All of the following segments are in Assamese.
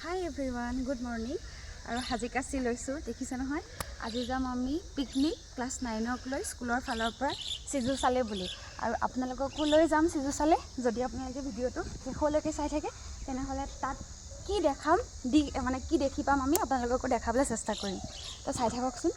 Hi everyone, good morning. আৰু হাজিকাছি লৈছো দেখিছে নহয় আজি যাম আমি পিকনিক ক্লাস 9 ক লৈ স্কুলৰ ফালৰ পৰা seijosaলে বুলি আৰু আপোনালোকক লৈ যাম seijosaলে যদি আপোনালোকে ভিডিওটো শেষলৈকে চাই থাকে তেনেহলে তাত কি দেখাম মানে কি দেখি পাম আমি আপোনালোকক দেখাবলৈ চেষ্টা কৰিম তো চাই থাককচোন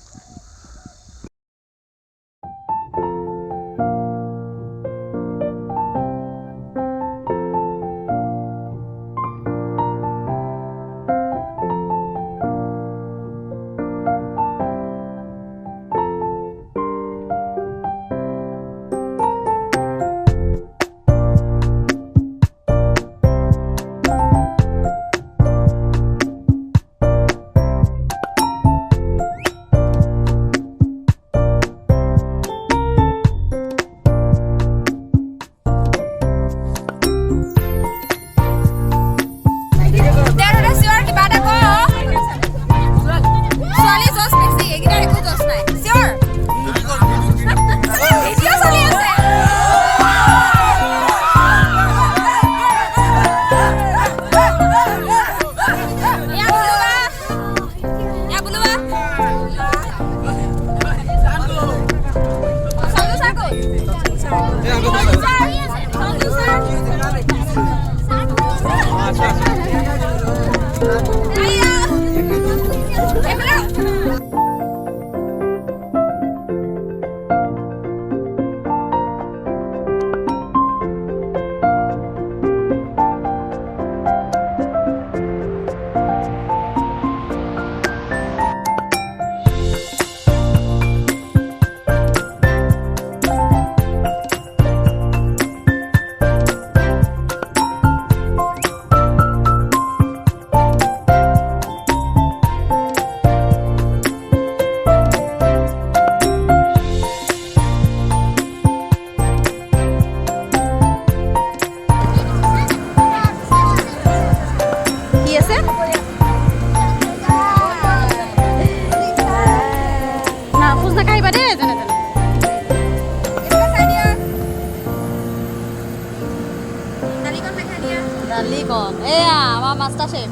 Master chef.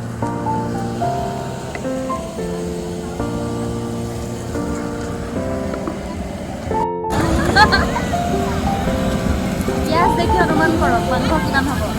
Yes, देखिए अनुमान करो मांस किमान हबो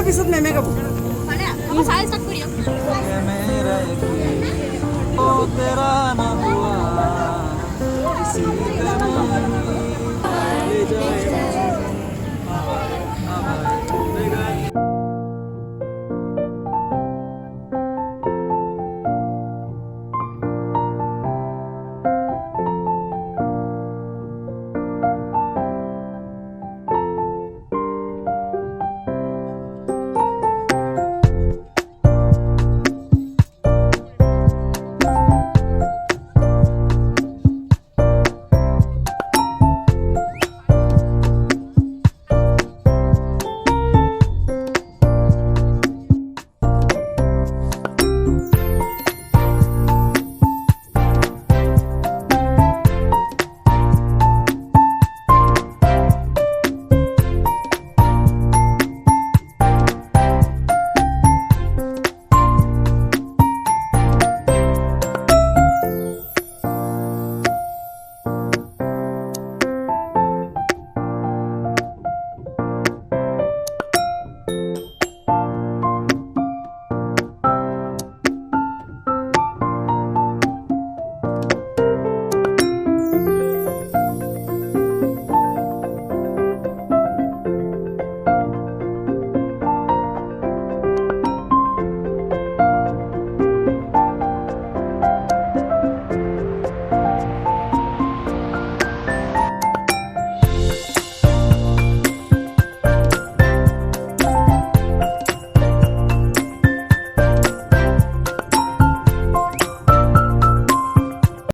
episode में मैं कब माने हम साइज तक करियो मेरा ओ तेरा ना हुआ किसी